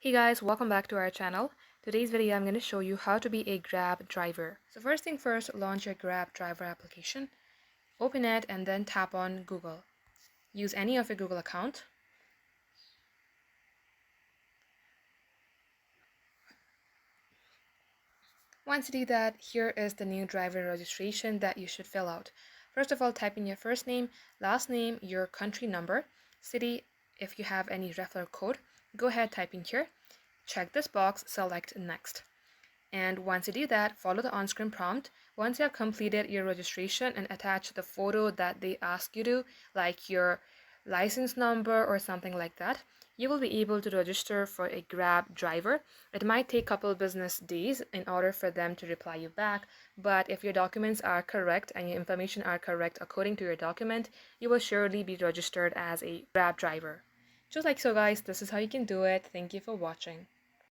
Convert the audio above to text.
Hey guys, welcome back to our channel. Today's video I'm going to show you how to be a Grab driver. So first thing first, launch your Grab driver application. Open it and then tap on Google. Use any of your Google account. Once you do that, here is the new driver registration that you should fill out. First of all, type in your first name, last name, your country number, city, if you have any referral code. Go ahead, type in here. Check this box, select next. And once you do that, follow the on-screen prompt. Once you have completed your registration and attach the photo that they ask you to, like your license number or something like that, you will be able to register for a Grab driver. It might take a couple business days in order for them to reply you back, but if your documents are correct and your information are correct according to your document, you will surely be registered as a Grab driver. Just like so guys, this is how you can do it. Thank you for watching.